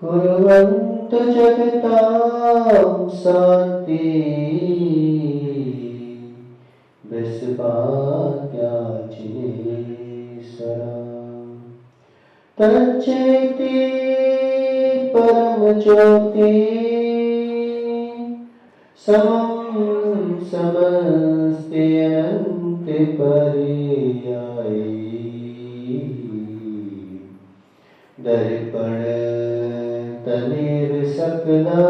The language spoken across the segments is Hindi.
कुर्वन्तु जगतां शान्ति विश्वाज्ञाचिनेश्वरम् तच्चेति परमज्योति समं समस्ते अनन्ते पर्याये दर्पण तनेव सकला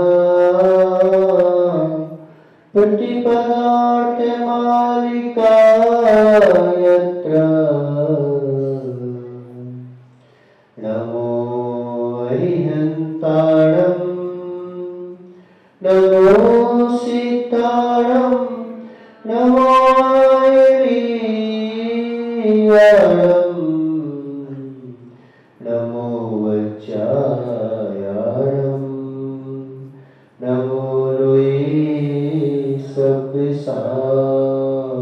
प्रतिपदार्थ मालिका यत्र नमो अरिहन्ताणं नमो सीताणं नमो ऐरीयाणं नमो वज्रायाणं नमो रोई सब साहुरम।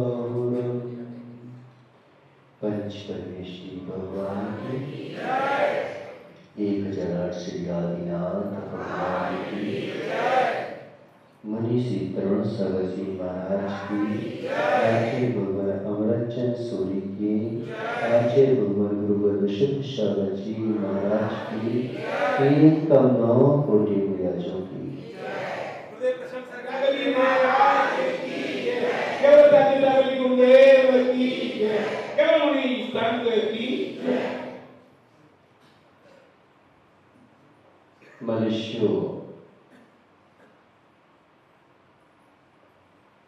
पंच परमेश्वरी भगवान की 1008 श्री आदिनाथ भगवान की मनीषी तरुण सागर जी महाराज की आचार्य गुरुवर अमरचंद सूरी की आचार्य गुरुवर गुरुवर विशुद्ध सागर जी महाराज की 3 कोटि विराजों की मनुष्यों,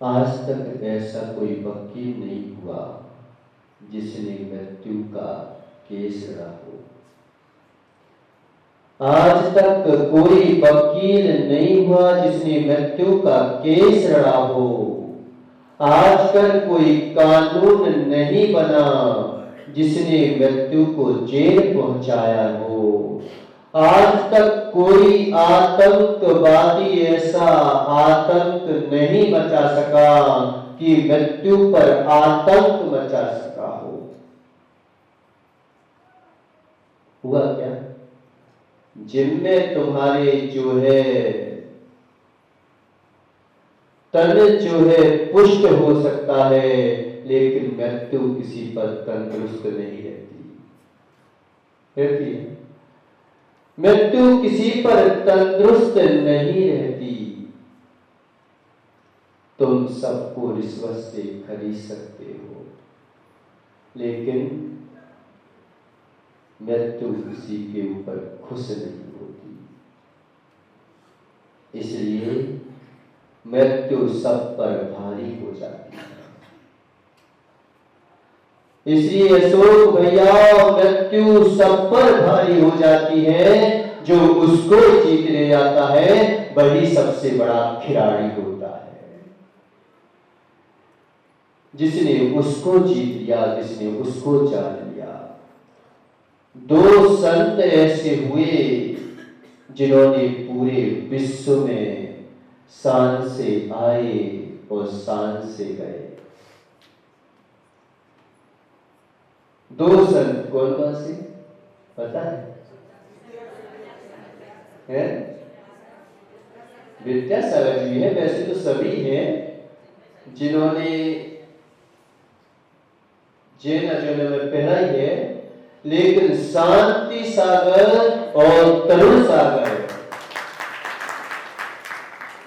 आज तक ऐसा कोई वकील नहीं हुआ जिसने मृत्यु का केस लड़ा हो। आज तक कोई वकील नहीं हुआ जिसने मृत्यु का केस लड़ा हो। आजकल कोई कानून नहीं बना जिसने मृत्यु को जेल पहुंचाया हो। आज तक कोई आतंकवादी ऐसा आतंक नहीं मचा सका कि मृत्यु पर आतंक मचा सका हो। हुआ क्या? जिनमें तुम्हारे जो है तन जो है पुष्ट हो सकता है, लेकिन मृत्यु किसी पर तंदुरुस्त नहीं रहती है। मृत्यु किसी पर तंदुरुस्त नहीं रहती। तुम सबको रिश्वत से खरीद सकते हो, लेकिन मृत्यु किसी के ऊपर खुश नहीं होती। इसलिए मृत्यु सब पर भारी हो जाती है। इसलिए अशोक भैया, मृत्यु सब पर भारी हो जाती है। जो उसको जीत ले जाता है वही सबसे बड़ा खिलाड़ी होता है। जिसने उसको जीत लिया, जिसने उसको जान लिया। 2 संत ऐसे हुए जिन्होंने पूरे विश्व में शान से आए और शान से गए। 2 संत कौन से पता है? विद्यासागर जी है। वैसे तो सभी हैं जिन्होंने जैन अजून में पढ़ाई है, लेकिन शांति सागर और तरुण सागर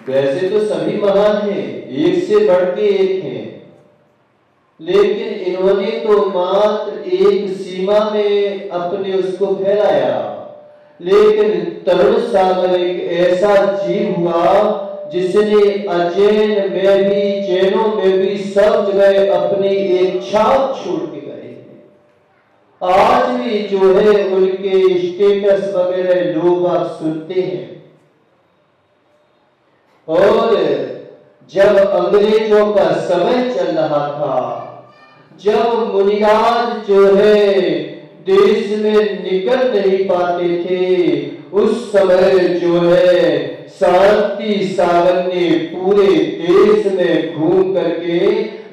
वैसे तो सभी महान हैं, एक से बढ़ के एक हैं, लेकिन इन्होंने तो मात्र एक सीमा में अपने उसको फैलाया। लेकिन तरुण सागर एक ऐसा जीव हुआ जिसने अजैन में भी, जैनों में भी, सब जगह अपनी एक छाप छोड़ के गए हैं। आज भी जो है उनके स्टेटस वगैरह लोग आप सुनते हैं। और जब अंग्रेजों का समय चल रहा था, जब मुनिराज जो है देश में निकल नहीं पाते थे, उस समय जो है शांति सागर ने पूरे देश में घूम करके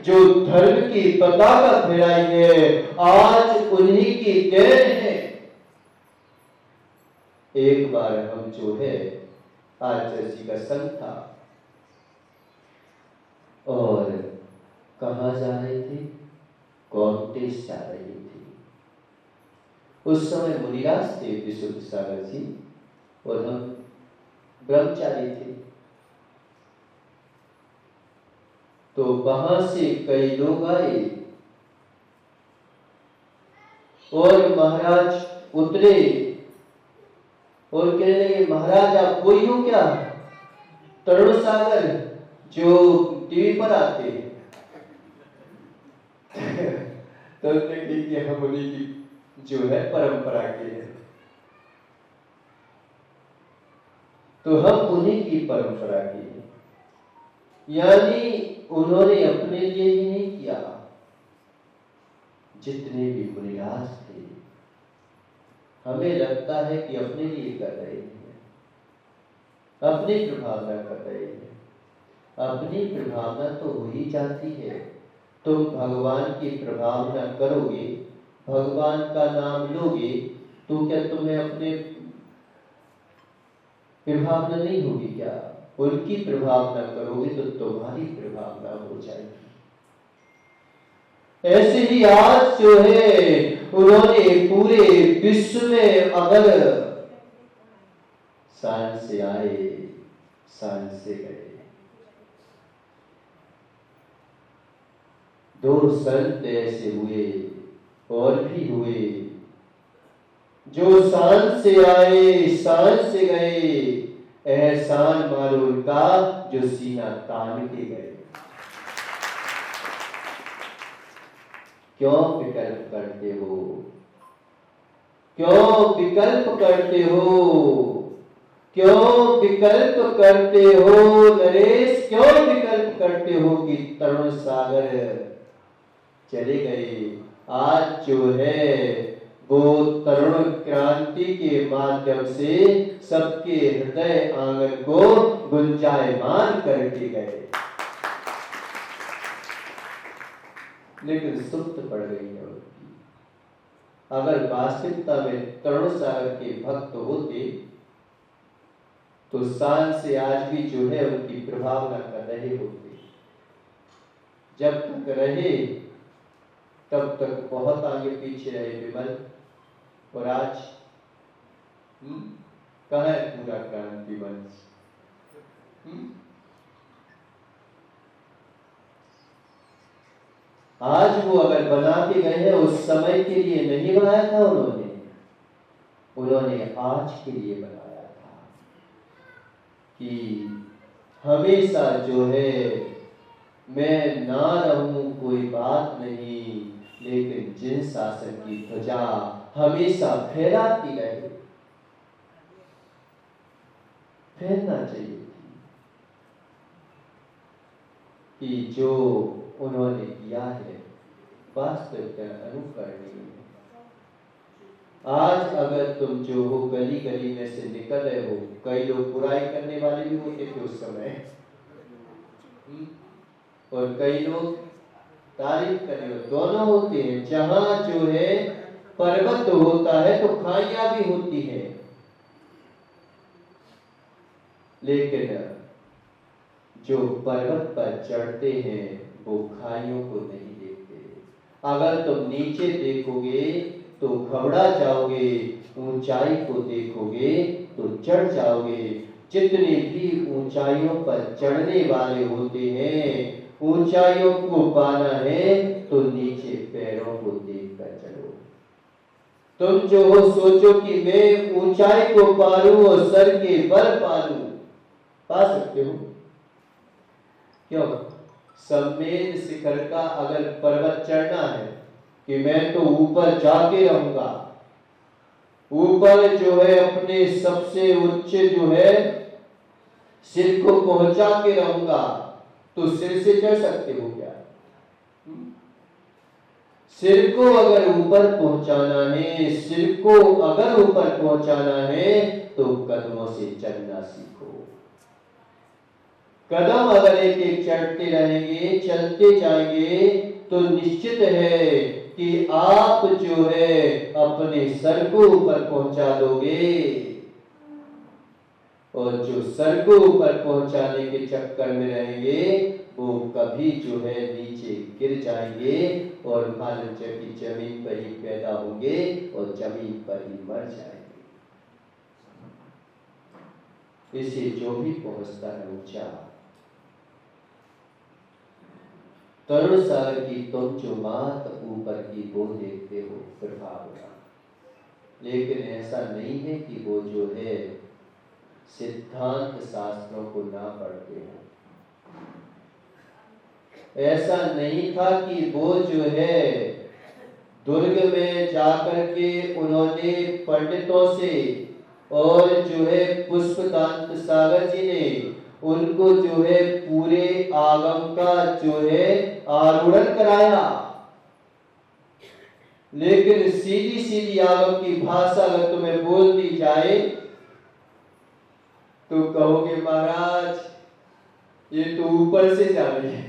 जो धर्म की पताका फहराई है, आज उन्हीं की देन है। एक बार हम जो है आचार्य जी का संग था और कहाँ जा रहे थे? कॉन्टेस्ट जा रही थी। उस समय मुनिराज थे विशुद्ध सागर जी और हम ब्रह्मचारी थे। तो वहां से कई लोग आए और महाराज उतरे और कहने लगे, महाराज आप कोई हो क्या? तरुण सागर जो टीवी पर आते हैं। तो देखिए हम उन्हीं की जो है परंपरा के हैं, तो हम उन्हीं की परंपरा के हैं। यानी उन्होंने अपने लिए ही नहीं किया, जितने भी मुनिराज थे हमें लगता है कि अपने लिए कर रहे हैं, अपनी प्रभावना कर रहे हैं। अपनी प्रभावना तो हो ही जाती है। तुम भगवान की प्रभावना करोगे, भगवान का नाम लोगे, तो क्या तुम्हें अपने प्रभावना नहीं होगी क्या? उनकी प्रभावना करोगे तो तुम्हारी प्रभावना हो जाएगी। ऐसे ही आज जो है उन्होंने पूरे विश्व में अगर सांस से आए, सांस से गए। दो संत ऐसे हुए और भी हुए जो सांस से आए, सांस से गए। एहसान मानो उनका जो सीना तान के गए। क्यों विकल्प करते हो? क्यों विकल्प करते हो? क्यों विकल्प करते हो नरेश? क्यों विकल्प करते हो कि तरुण सागर चले गए? आज जो है वो तरुण क्रांति के माध्यम से सबके हृदय आंगन को गुंजायमान करके गए, लेकिन सुप्त पड़ गई है उनकी। अगर वास्तविकता में तरुण सागर के भक्त होते तो सांस से आज भी जो है उनकी प्रभावना कर रहे होते। जब तक रहे तब तक बहुत आगे पीछे रहे विमल, और आज कहाँ है पूरा क्रांति मंच? आज वो अगर बना के गए हैं, उस समय के लिए नहीं बनाया था उन्होंने आज के लिए बनाया था कि हमेशा जो है मैं ना रहूं कोई बात नहीं, लेकिन जिन शासन की ध्वजा हमेशा फहराती रहे, फहरना चाहिए कि जो उन्होंने किया है वास्तविक अनुकरणीय है। आज अगर तुम जो हो गली गली में से निकल रहे हो, कई लोग बुराई करने वाले भी होते थे उस समय, और कई लोग तारीफ करने वाले, दोनों होते हैं। जहां जो है पर्वत होता है तो खाइयां भी होती है, लेकिन जो पर्वत पर चढ़ते हैं वो खाइयों को नहीं देखते। अगर तुम नीचे देखोगे तो घबरा जाओगे, ऊंचाई को देखोगे तो चढ़ जाओगे। जितने भी ऊंचाइयों पर चढ़ने वाले होते हैं, ऊंचाइयों को पाना है तो नीचे पैरों को देखकर चलो। तुम जो हो सोचो कि मैं ऊंचाई को पालूं और सर के बल पालूं, पा सकते हो? क्यों? सम्मेद शिखर का अगर पर्वत चढ़ना है कि मैं तो ऊपर जाके रहूंगा, ऊपर जो है अपने सबसे उच्च जो है सिर को पहुंचा के रहूंगा, तो सिर से चढ़ सकते हो क्या? सिर को अगर ऊपर पहुंचाना है, सिर को अगर ऊपर पहुंचाना है तो कदमों से चलना सीखो। कदम अगर एक एक चढ़ते रहेंगे, चलते जाएंगे, तो निश्चित है कि आप जो है अपने सर को ऊपर पहुंचा दोगे, और जो सर को ऊपर पहुंचाने के चक्कर में रहेंगे वो कभी जो है नीचे गिर जाएंगे और मालूम की जमीन पर ही पैदा होंगे और जमीन पर ही मर जाएंगे। इसे जो भी पहुंचता है ऊंचा। तरुण सागर की तुम जो मात ऊपर की वो देखते हो प्रभाव का, लेकिन ऐसा नहीं है कि वो जो है सिद्धांत शास्त्रों को ना पढ़ते हो। ऐसा नहीं था कि वो जो है दुर्ग में जाकर के उन्होंने पंडितों से और जो है पुष्पकांत सागर जी ने उनको जो है पूरे आगम का जो है आरूढ़ कराया, लेकिन सीधी सीधी आगम की भाषा अगर तुम्हें बोल दी जाए तो कहोगे महाराज ये तो ऊपर से जा रही है,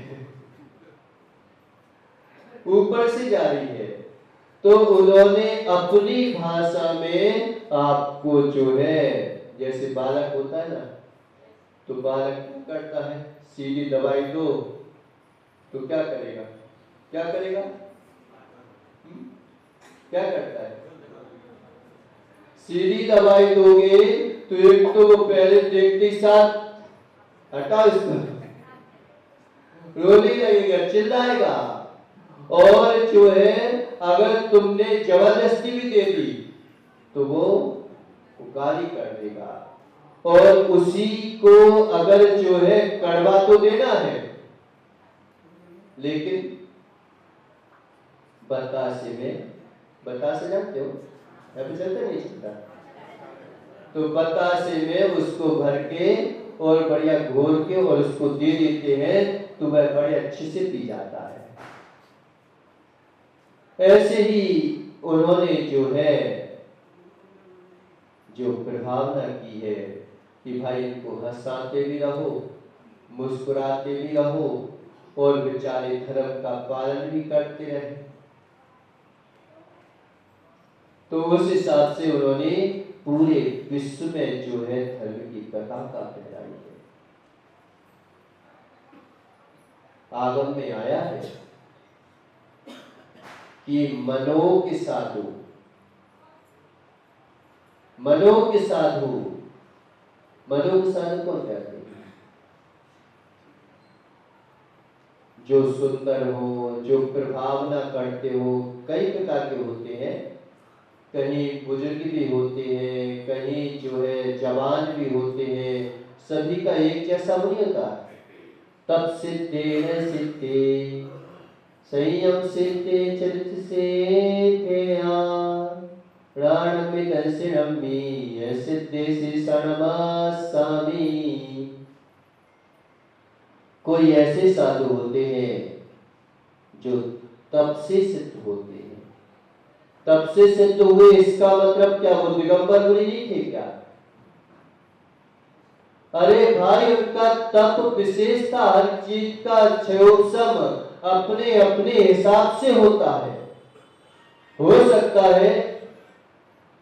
ऊपर से जा रही है। तो उन्होंने अपनी भाषा में आपको जो है, जैसे बालक होता है ना, तो बालक करता है सीढ़ी दबाई दो तो क्या करेगा? क्या करेगा? क्या करता है? सीढ़ी दबाई दोगे तो एक तो वो पहले देखते साथ हटा इसको, रोने लगेगा, चिल्लाएगा, और जो है अगर तुमने जबरदस्ती भी दे दी तो वो गाली कर देगा, और उसी को अगर जो है कड़वा तो देना है, लेकिन बतासे में, बतासे जानते हो? अभी चलता नहीं चलता, तो बतासे में उसको भर के और बढ़िया घोल के और उसको दे देते हैं तो वह बड़े अच्छे से पी जाता है। ऐसे ही उन्होंने जो है जो प्रभावना की है कि भाई इनको हंसाते भी रहो, मुस्कुराते भी रहो और बेचारे धर्म का पालन भी करते रहे। तो उस हिसाब से उन्होंने पूरे विश्व में जो है धर्म की पताका फहराई है। आगम में आया है कि मनोग साधु, मनोग साधु, मनोग साधु कौन कहते हैं? जो सुंदर हो, जो प्रभावना करते हो, कई प्रकार के होते हैं, कहीं बुजुर्ग भी होते हैं, कहीं जो है जवान भी होते हैं, सभी का एक जैसा नहीं होता। तब सिद्धे न सिद्धे संयम सिद्धे चरित से कोई ऐसे साधु होते हैं जो तप से सिद्ध होते हैं। तप से सिद्ध हुए इसका मतलब क्या? वो दिगंबर मुनि नहीं थे क्या? अरे भाई उनका तप विशेष था, हर चीज का क्षयोपशम अपने अपने हिसाब से होता है। हो सकता है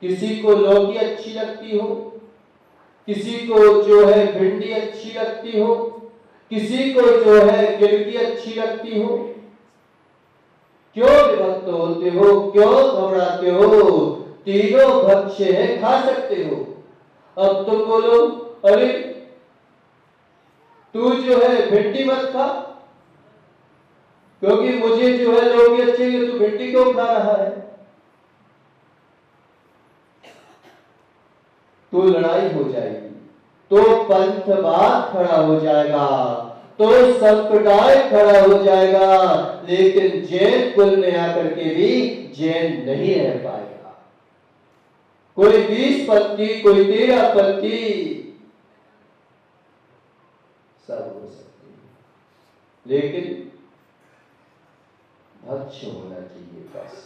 किसी को लौकी अच्छी लगती हो, किसी को जो है भिंडी अच्छी लगती हो, किसी को जो है गिलकी अच्छी लगती हो। क्यों विभक्त होते हो? क्यों घबराते हो? तीनों भक्ष्य है, खा सकते हो। अब तुम बोलो अरे तू जो है भिंडी मत खा, क्योंकि मुझे जो है लोग अच्छे हैं, तू भिंडी क्यों खा रहा है? तो लड़ाई हो जाएगी, तो पंथवाद खड़ा हो जाएगा, तो संप्रदाय खड़ा हो जाएगा, लेकिन जैन कुल में आकर के भी जैन नहीं रह पाएगा। कोई 20 पंथी, कोई 13 पंथी, सब हो सकते हैं, लेकिन भक्ष होना चाहिए बस,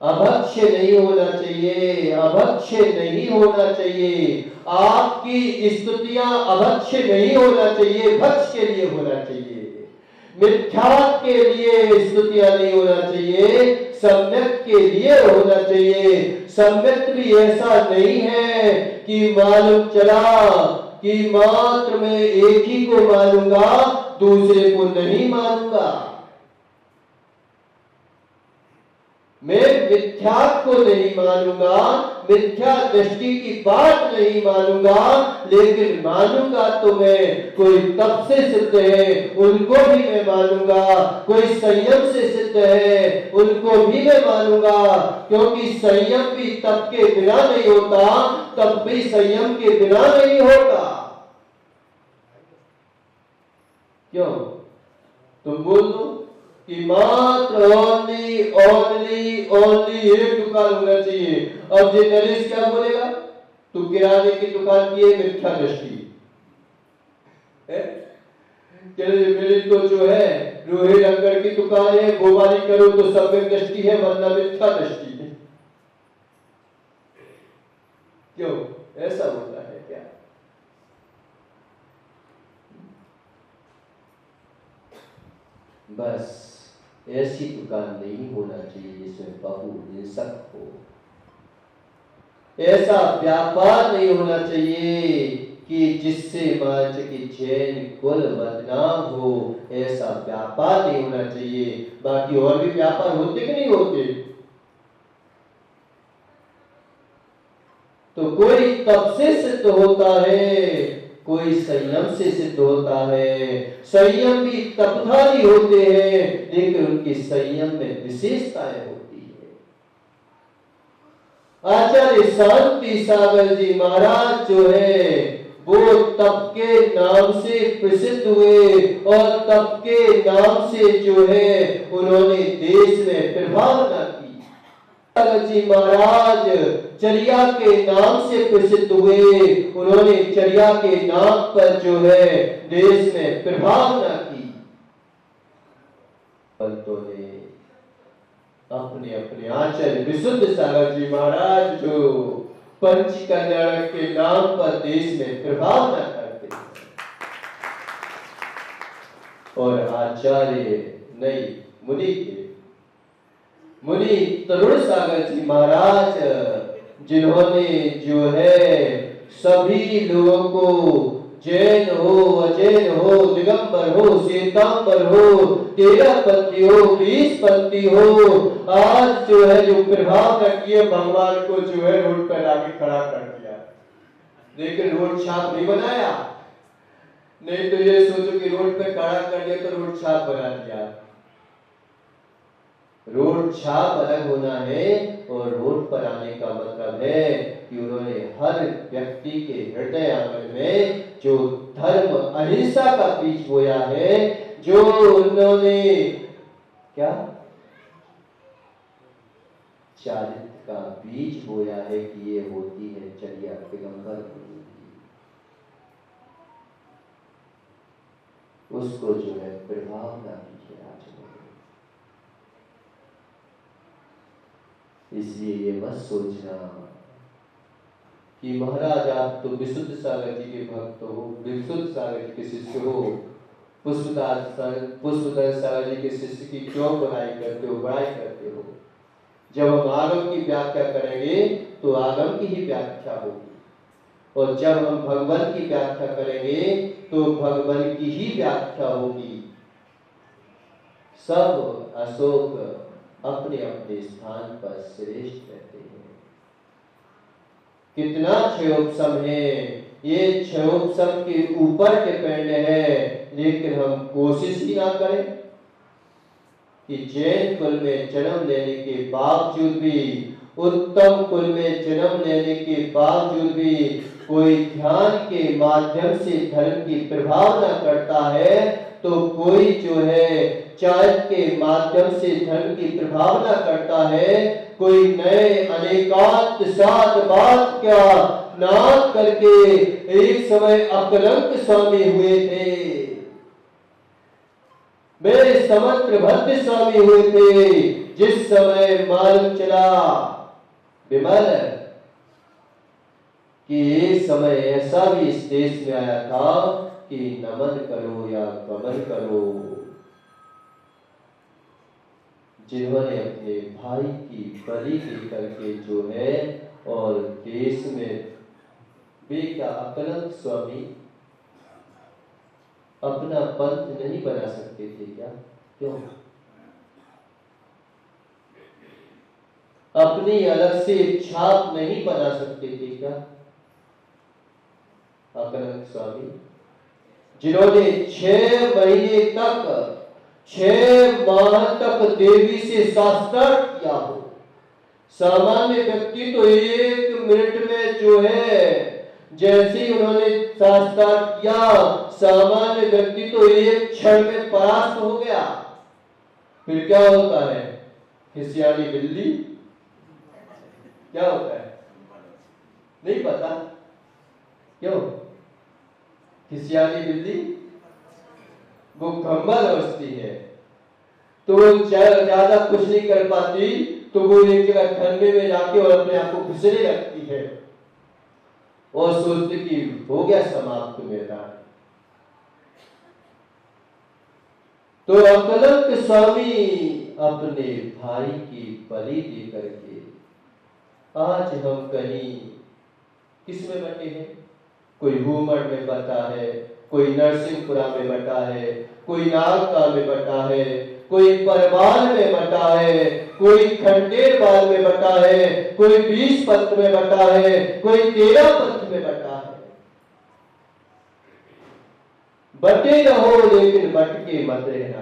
अभक्ष नहीं होना चाहिए, अभक्ष नहीं होना चाहिए। आपकी स्तुतियां अभक्ष नहीं होना चाहिए, भक्ष के लिए होना चाहिए। मिथ्यात के लिए स्तुतियां नहीं होना चाहिए, सम्यक के लिए होना चाहिए। सम्यक भी ऐसा नहीं है कि मालूम चला कि मात्र मैं एक ही को मानूंगा, दूसरे को नहीं मानूंगा। मैं मिथ्या को नहीं मानूंगा, मिथ्या दृष्टि की बात नहीं मानूंगा, लेकिन मानूंगा तो मैं कोई तप से सिद्ध है उनको भी मैं मानूंगा, कोई संयम से सिद्ध है उनको भी मैं मानूंगा, क्योंकि संयम भी तप के बिना नहीं होता, तप भी संयम के बिना नहीं होता। क्यों? तुम बोल दो कि मात्र ओनली ओनली ओनली एक दुकान होना चाहिए। अब जे नरेश क्या बोलेगा? तू किराने की दुकान की है, मिथ्या दृष्टि है। चलिए मेरी तो जो है लोहे लंगर की दुकान है, गोबारी करो तो सम्यक दृष्टि है, वरना मिथ्या दृष्टि है। क्यों ऐसा होता है क्या? बस ऐसी दुकान नहीं होना चाहिए जिसमें बहु हिंसक हो, ऐसा व्यापार नहीं होना चाहिए कि जिससे मान कि जैन कुल बदनाम हो, ऐसा व्यापार नहीं होना चाहिए। बाकी और भी व्यापार होते कि नहीं होते? तो कोई तप से सिद्ध होता है, कोई संयम से सिद्ध होता है। संयम भी तपधारी होते हैं, लेकिन उनके संयम में विशेषताएं होती है। आचार्य शांति सागर जी महाराज जो है वो तप के नाम से प्रसिद्ध हुए, और तप के नाम से जो है उन्होंने देश में प्रभाव न की। जी महाराज चर्या के नाम से प्रसिद्ध हुए, उन्होंने चर्या के नाम पर जो है देश में प्रभाव न की। संतों ने अपने अपने आचार्य विशुद्ध सागर जी महाराज जो पंच कल्याणक के नाम पर देश में प्रभाव न करते, और आचार्य नहीं मुनि के मुनि तरुण सागर जी महाराज जिन्होंने जो है सभी लोगों को, जैन हो अजैन हो, दिगंबर हो श्वेतांबर हो, 13 पंथी हो 20 पंथी हो, आज जो है जो प्रभाव रखिए भगवान को जो है रोड पर लाके खड़ा कर दिया, लेकिन रोड छाप नहीं बनाया। नहीं तो ये सोचो कि रोड पे खड़ा कर दिया तो रोड छाप बना दिया। रोड छाप अलग होना है, और रोड पर आने का मतलब है कि उन्होंने हर व्यक्ति के हृदय आंगन में जो धर्म अहिंसा का बीज बोया है, जो उन्होंने क्या चारित्र का बीज बोया है कि ये होती है चर्या पैगंबर होती, उसको जो है प्रभाव ना कीजिए आज। इसलिए ये मत सोचना कि महाराज आप तो विशुद्ध सागर जी के भक्त हो, विशुद्ध सागर जी के शिष्य हो, पुष्पदास सागर जी के शिष्य की क्यों बुराई करते हो, बड़ाई करते हो। जब हम आगम की व्याख्या करेंगे तो आगम की ही व्याख्या होगी, और जब हम भगवान की व्याख्या करेंगे तो भगवान की ही व्याख्या होगी। सब अशोक अपने अपने स्थान पर श्रेष्ठ रहते हैं। कितना क्षयोपम है ये क्षोभ सबके ऊपर डिपेंड है, लेकिन हम कोशिश ही ना करें कि जैन कुल में जन्म लेने के बावजूद भी, उत्तम कुल में जन्म लेने के बावजूद भी कोई ध्यान के माध्यम से धर्म की प्रभावना करता है, तो कोई जो है चाय के माध्यम से धर्म की प्रभावना करता है, कोई नए अनेकांत सात बात क्या नाम करके एक समय अकलंक स्वामी हुए थे, मेरे समंत्र भद्र स्वामी हुए थे, जिस समय मालूम चला विमल कि एक समय ऐसा भी इस देश में आया था कि नमन करो या गमन करो, जिन्होंने अपने भाई की बलि दे करके जो है, और देश में वे क्या अकलंक स्वामी अपना पंथ नहीं बना सकते थे क्या? क्यों? अपनी अलग से छाप नहीं बना सकते थे क्या अकलंक स्वामी, जिन्होंने 6 महीने तक 6 माह तक देवी से शास्त्रार्थ किया हो। सामान्य व्यक्ति तो 1 मिनट में जो है, जैसे ही उन्होंने शास्त्रार्थ किया, सामान्य व्यक्ति तो 1 क्षण में परास्त हो गया। फिर क्या होता है? खिसियानी बिल्ली क्या होता है नहीं पता। क्यों? खिसियानी बिल्ली वो कंबल बसती है, तो वो ज्यादा कुछ नहीं कर पाती, तो वो एक जगह ठंडे में जाके और अपने आप को घुसने लगती है और सोचती कि हो गया समाप्त मेरा। तो अकलंक स्वामी अपने भाई की बलि दे करके, आज हम कहीं किस में बटे हैं? कोई हुमड़ में बटा है, कोई नरसिंहपुरा में बटा है, कोई नागता में बटा है, कोई परवाल में बटा है, कोई खंडेरवाल में बटा है, कोई 20 पंथ में बटा है, कोई 13 पंथ में बटा है। बटे रहो लेकिन बटके मत रहना।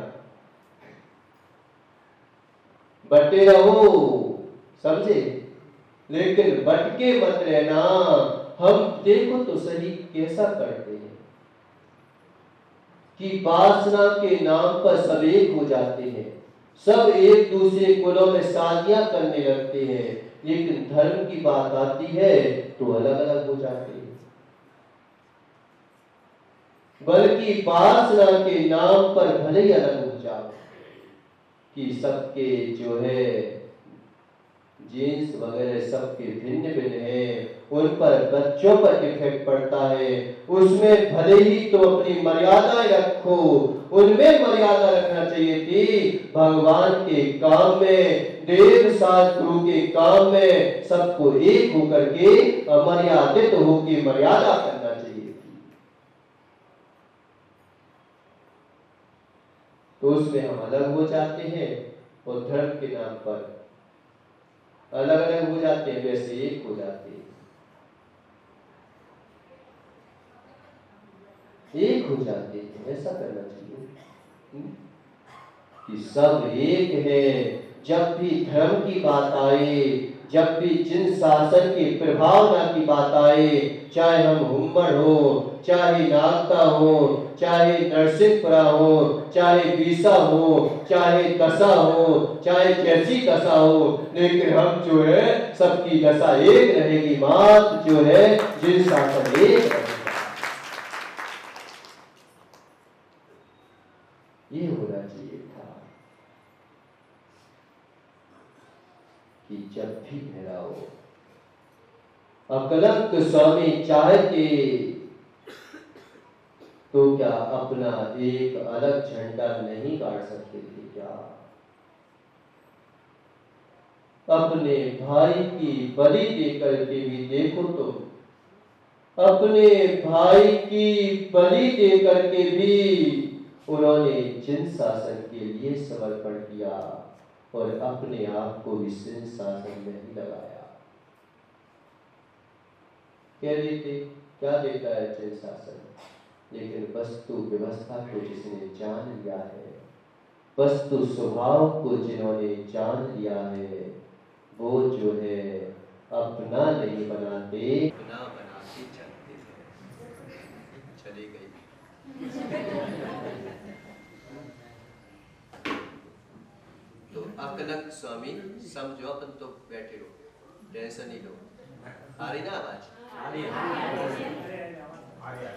बटे रहो, समझे, लेकिन बटके मत रहना। हम देखो तो सही कैसा करते हैं कि वासना के नाम पर सब एक हो जाते हैं, सब एक दूसरे कुलों में शादियां करने लगते हैं, लेकिन धर्म की बात आती है तो अलग अलग हो जाते हैं। बल्कि वासना के नाम पर भले ही अलग हो जाओ कि सबके जो है जीन्स वगैरह सबके भिन्न भिन्न हैं, उन पर बच्चों पर इफेक्ट पड़ता है, उसमें भले ही तो अपनी मर्यादाएं रखो, उनमें मर्यादा रखना चाहिए थी। भगवान के काम में, देव शास्त्रों के काम में सबको एक होकर के मर्यादित होकर मर्यादा करना चाहिए थी। तो उसमें हम अलग हो जाते हैं और धर्म के नाम पर अलग अलग हो जाते हैं, वैसे एक हो जाते हैं, एक हो जाते हैं। ऐसा करना चाहिए कि सब एक है। जब भी धर्म की बात आए, जब भी जिन शासन की प्रभावना की बात आए, चाहे हम हुम्मड़ हो, चाहे नागता हो, चाहे नरसिंहपुरा हो, चाहे बीसा हो, चाहे दशा हो, चाहे जैसी दशा हो, लेकिन हम जो है सबकी दशा एक रहेगी। मात्र जो है जिन शासन एक रहेगा, ये होना चाहिए था कि जब भी ठहराओ। अकलंक स्वामी चाहते तो क्या अपना एक अलग झंडा नहीं गाड़ सकते थे क्या? अपने भाई की बलि देकर के भी देखो तो, अपने भाई की बलि देकर के भी उन्होंने जिन शासन के लिए समर्पण किया और अपने आप को भी शासन में ही लगाया। कह रहे थे क्या देता है चिन शासन, लेकिन वस्तु व्यवस्था को जिसने जान लिया है, वस्तु स्वभाव को जिन्होंने जान लिया है, वो जो है अपना नहीं बनाते, अपना बनाते चलते हैं। चली गई। तो अकलंक स्वामी समझो, अपन तो बैठे रहो, टेंशन नहीं लो। आ रही ना आवाज?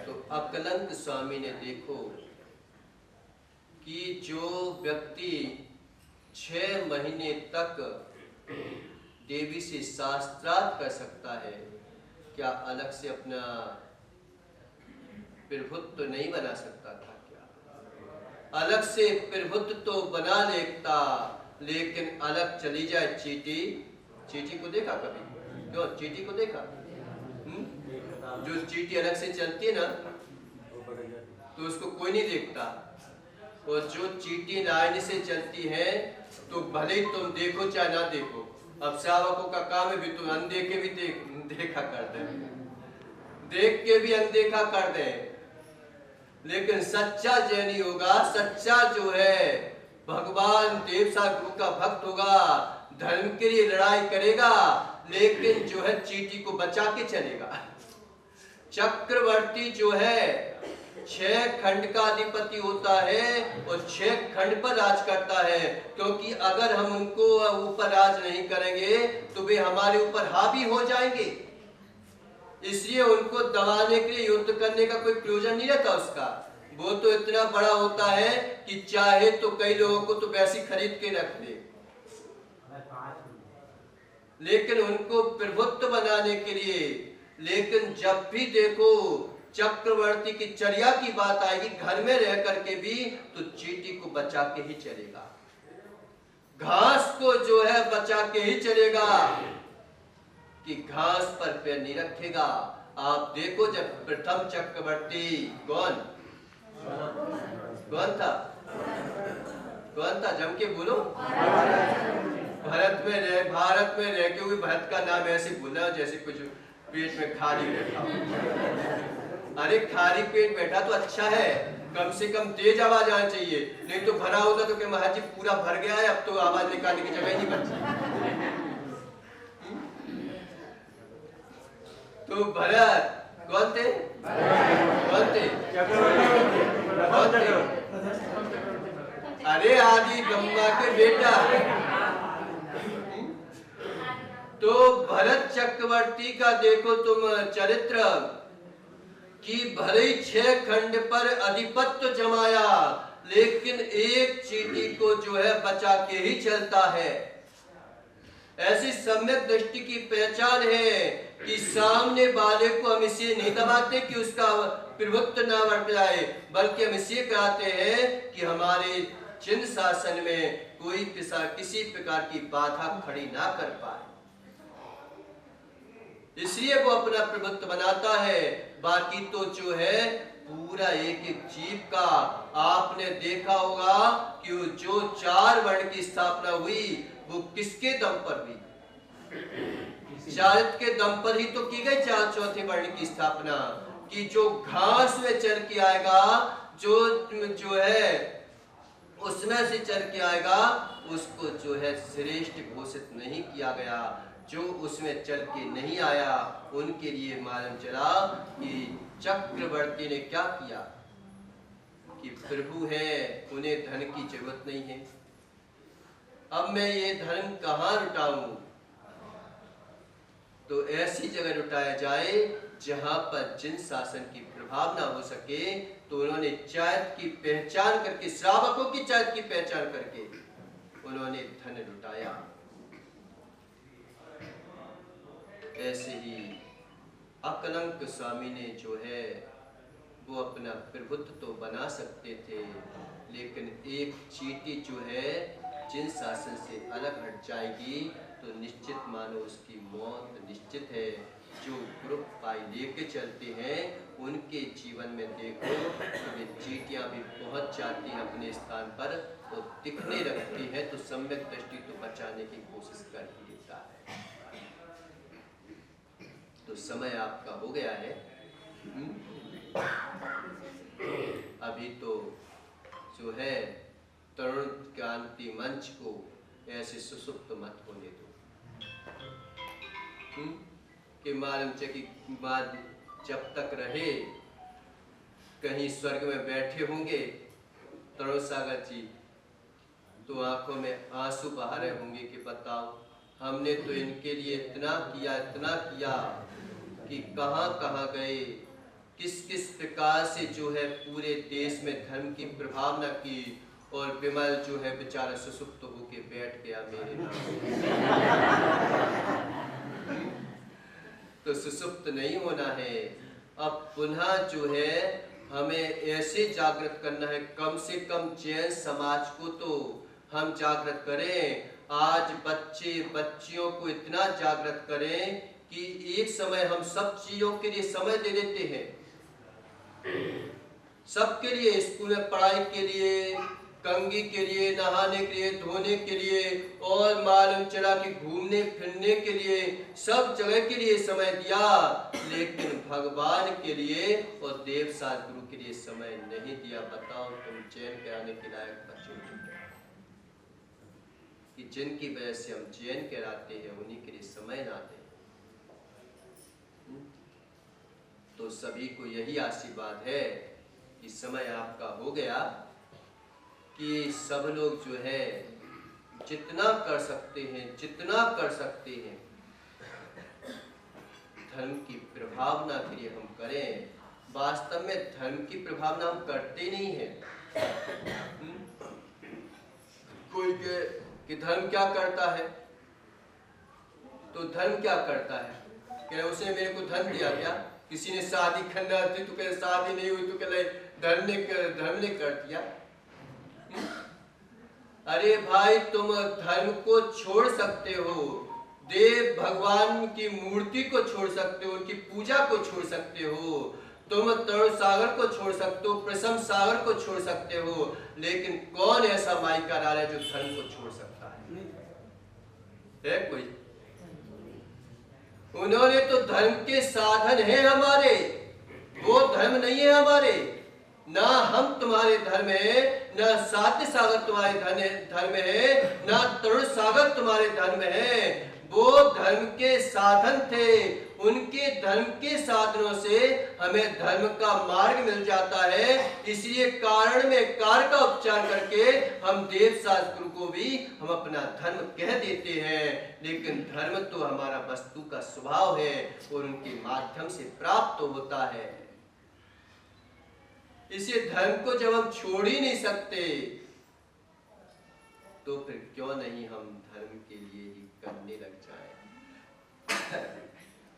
तो अकलंक स्वामी ने देखो कि जो व्यक्ति 6 महीने तक देवी से शास्त्रार्थ कर सकता है, क्या अलग से अपना प्रभुत्व नहीं बना सकता था? क्या अलग से प्रभुत्व तो बना लेता, लेकिन अलग चली जाए चीटी। चीटी को देखा कभी? क्यों चीटी को देखा? जो चीटी अलग से चलती है ना, तो उसको कोई नहीं देखता। और जो चीटी लाइन से चलती है तो भले ही तुम देखो चाहे ना देखो। अब श्रावकों का काम है भी तुम अनदेखे भी देखा कर दे, देख के भी अनदेखा कर दे। लेकिन सच्चा जैनी होगा, सच्चा जो है भगवान देवसा गुरु का भक्त होगा, धर्म के लिए लड़ाई करेगा, लेकिन जो है चीटी को बचा के चलेगा। चक्रवर्ती जो है 6 खंड का अधिपति होता है और 6 खंड पर राज करता है, क्योंकि अगर हम उनको ऊपर राज नहीं करेंगे तो वे हमारे ऊपर हावी हो जाएंगे। इसलिए उनको दबाने के लिए युद्ध करने का कोई प्रयोजन नहीं रहता उसका। वो तो इतना बड़ा होता है कि चाहे तो कई लोगों को तो वैसे खरीद के रख दे, लेकिन उनको प्रभुत्व बनाने के लिए। लेकिन जब भी देखो चक्रवर्ती की चर्या की बात आएगी, घर में रह करके भी तो चीटी को बचा के ही चलेगा, घास को जो है बचा के ही चलेगा, कि घास पर पैर नहीं रखेगा। आप देखो जब प्रथम चक्रवर्ती कौन था? कौन था? जम के बोलो। भारत में रह के हुई भरत का नाम ऐसे बोला जैसे कुछ पेट में खाली बैठा हो। अरे खाली पेट बैठा तो अच्छा है, कम से कम तेज आवाज आना चाहिए, नहीं तो भरा होता तो क्या महाराज जी पूरा भर गया है, अब तो आवाज निकालने की जगह ही नहीं बची। तो भरत कौन थे? कौन थे? कौन थे? अरे आदि ब्रह्मा के बेटा। तो भरत चक्रवर्ती का देखो तुम चरित्र, कि भले ही 6 खंड पर अधिपत्य जमाया, लेकिन एक चीटी को जो है बचा के ही चलता है। ऐसी सम्यक दृष्टि की पहचान है कि सामने वाले को हम इसे नहीं दबाते कि उसका प्रभुत्व ना बढ़ जाए, बल्कि हम इसे कहते हैं कि हमारे चिन्ह शासन में कोई किसी प्रकार की बाधा खड़ी ना कर पाए, इसलिए वो अपना प्रभुत्व बनाता है। बाकी तो जो है पूरा एक एक जीव का आपने देखा होगा कि वो जो 4 वर्ण की स्थापना हुई वो किसके दम पर हुई? चारित्र के दम पर ही तो की गई 4 चौथे वर्ण की स्थापना, कि जो घास में चल के आएगा, जो है उसमें से चल के आएगा, उसको जो है श्रेष्ठ घोषित नहीं किया गया। जो उसमें चल के नहीं आया उनके लिए मालूम चला कि चक्रवर्ती ने क्या किया, कि प्रभु है, उन्हें धन की जरूरत नहीं है, अब मैं ये धन कहाँ लुटाऊं? तो ऐसी जगह लुटाया जाए जहां पर जिन शासन की प्रभाव ना हो सके। तो उन्होंने चैत की पहचान करके, श्रावकों की चैत की पहचान करके उन्होंने धन लुटाया। ऐसे ही अकलंक स्वामी ने जो है वो अपना प्रभुत्व तो बना सकते थे, लेकिन एक चीटी जो है जिन शासन से अलग हट जाएगी तो निश्चित मानो उसकी मौत निश्चित है। जो ग्रुप पाई लेके चलते हैं उनके जीवन में देखो तो वे चीटियां भी पहुंच जाती हैं अपने स्थान पर, तो दिखने लगती है तो सम्यक दृष्टि तो बचाने की कोशिश कर ही लेता है। तो समय आपका हो गया है, अभी तो जो है तरुण क्रांति मंच को ऐसे सुसुप्त मत होने दो कि मालूम कि बाद जब तक रहे कहीं स्वर्ग में बैठे होंगे तरुण सागर जी तो आंखों में आंसू बहा रहे होंगे कि बताओ हमने तो इनके लिए इतना किया कि कहां कहां गए, किस किस प्रकार से जो है पूरे देश में धर्म की प्रभावना की और विमल जो है बेचारा सुसुप्त होके बैठ गया मेरे नाम। तो सुसुप्त नहीं होना है, अब पुनः जो है हमें ऐसे जागृत करना है, कम से कम जैन समाज को तो हम जागृत करें। आज बच्चे बच्चियों को इतना जागृत करें कि एक समय हम सब चीजों के लिए समय दे देते हैं, सबके लिए, स्कूल में पढ़ाई के लिए, कंघी के लिए, नहाने के लिए, धोने के लिए और मालूम चला कि घूमने फिरने के लिए, सब जगह के लिए समय दिया, लेकिन भगवान के लिए और देव सद्गुरु के लिए समय नहीं दिया। बताओ तुम चैन कहलाने के लायक बच्चों कि जिनकी वजह से हम चैन कहलाते हैं उन्हीं के लिए समय ना दें। तो सभी को यही आशीर्वाद है कि समय आपका हो गया कि सब लोग जो है जितना कर सकते हैं धर्म की प्रभावना के लिए हम करें। वास्तव में धर्म की प्रभावना हम करते नहीं है। कोई कि धर्म क्या करता है, तो धर्म क्या करता है, क्या उसने मेरे को धन दिया क्या, किसी ने शादी करना थी तो कह शादी नहीं हुई तो कह धर्म ने कर दिया। अरे भाई तुम धर्म को छोड़ सकते हो, देव भगवान की मूर्ति को छोड़ सकते हो, उनकी पूजा को छोड़ सकते हो, तुम तरुण सागर को छोड़ सकते हो, प्रसम सागर को छोड़ सकते हो, लेकिन कौन ऐसा माइका डाल है जो धर्म को छोड़ सकता है कोई? उन्होंने तो धर्म के साधन है हमारे, वो धर्म नहीं है हमारे। ना हम तुम्हारे धर्म है, ना साध्य सागर तुम्हारे धर्म है, ना तरुण सागर तुम्हारे धर्म है। वो धर्म के साधन थे, उनके धर्म के साधनों से हमें धर्म का मार्ग मिल जाता है। इसलिए कारण में कार का उपचार करके हम देव सद्गुरु को भी हम अपना धर्म कह देते हैं, लेकिन धर्म तो हमारा वस्तु का स्वभाव है और उनके माध्यम से प्राप्त होता है। इसे धर्म को जब हम छोड़ ही नहीं सकते तो फिर क्यों नहीं हम धर्म के लिए ही करने लग जाए।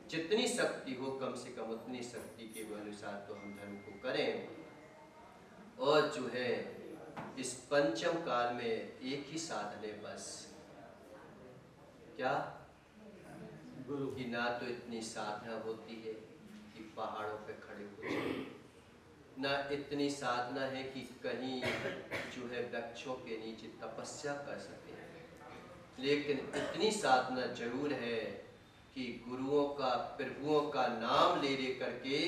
जितनी शक्ति हो कम से कम उतनी शक्ति के अनुसार तो हम धर्म को करें। और जो है इस पंचम काल में एक ही साधन है बस, क्या कि ना तो इतनी साधना होती है कि पहाड़ों पे खड़े हो जाए, ना इतनी साधना है कि कहीं जो है वृक्षों के नीचे तपस्या कर सके, लेकिन इतनी साधना जरूर है कि गुरुओं का प्रभुओं का नाम ले करके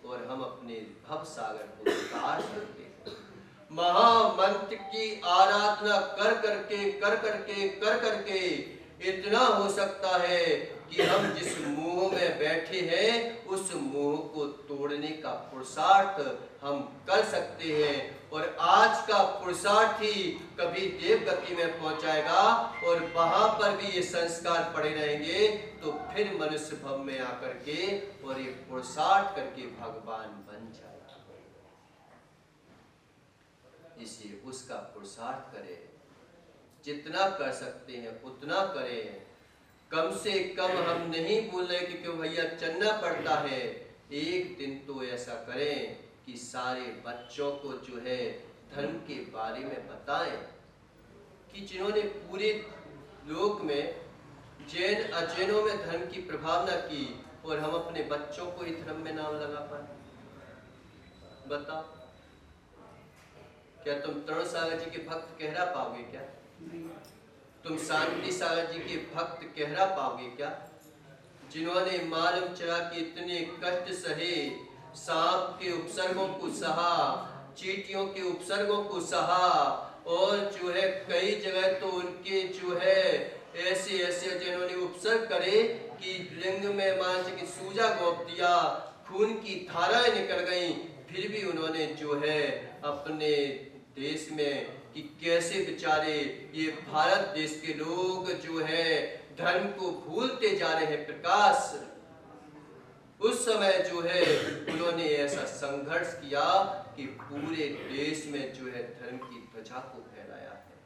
और हम अपने भव सागर को पार करते हैं। महामंत्र की आराधना कर करके इतना हो सकता है कि हम जिस मोह में बैठे हैं उस मोह को तोड़ने का पुरुषार्थ हम कर सकते हैं। और आज का पुरुषार्थ ही कभी देव गति में पहुंचाएगा और वहां पर भी ये संस्कार पड़े रहेंगे तो फिर मनुष्य भव में आकर के और ये पुरुषार्थ करके भगवान बन जाएगा। इसलिए उसका पुरुषार्थ करें, जितना कर सकते हैं उतना करें। कम से कम हम नहीं बोल रहे कि क्यों भैया चलना पड़ता है, एक दिन तो ऐसा करें कि सारे बच्चों को जो है धर्म के बारे में बताएं कि जिन्होंने पूरे लोक में जैन अजैनों में धर्म की प्रभावना की और हम अपने बच्चों को ही धर्म में नाम लगा पाए। बताओ क्या तुम तरुण सागर जी के भक्त कहरा पाओगे क्या? तुम शांति सागर जी के भक्त कहरा पाओगे क्या? जिन्होंने मालूम चला कि इतने कष्ट सहे, सांप के उपसर्गों को सहा, चींटियों के उपसर्गों को सहा, और जो है कई जगह तो उनके जो है ऐसे ऐसे जिन्होंने उपसर्ग करे कि लिंग में मांस की सूजा गोप दिया, खून की धाराएं निकल गई, फिर भी उन्होंने जो है अपने देश में कि कैसे बेचारे ये भारत देश के लोग जो है धर्म को भूलते जा रहे हैं। प्रकाश उस समय जो है उन्होंने ऐसा संघर्ष किया कि पूरे देश में जो है धर्म की ध्वजा को फहराया है।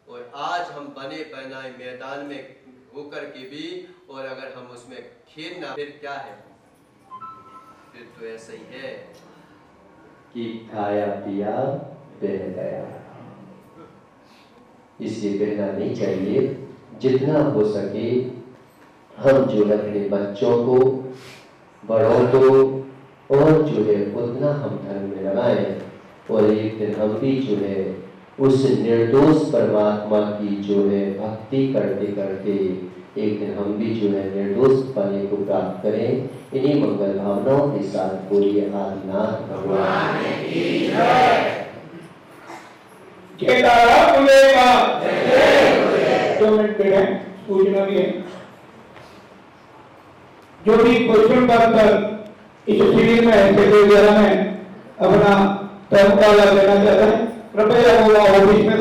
और आज हम बने बनाए मैदान में होकर के भी, और अगर हम उसमें खेलना, फिर क्या है, फिर तो ऐसा ही है कि खाया पिया बह गया। इसलिए बहना नहीं चाहिए। जितना हो सके हम जो है अपने बच्चों को, बड़ों को, और जो है उतना हम धर्म में लगाएं, और एक दिन हम भी जो है उस निर्दोष परमात्मा की जो है भक्ति करते करते एक दिन हम भी जो है निर्दोष पाने को प्राप्त करें। इन्हीं मंगल भावनाओं के साथ बोलिए आदिनाथ भगवान की जय। सूचना भी है, जो भी क्वेश्चन कर इस शिविर में सेक्रेटरी में अपना धर्म का लाभ लेना चाहता है, कृपया वो ऑफिस में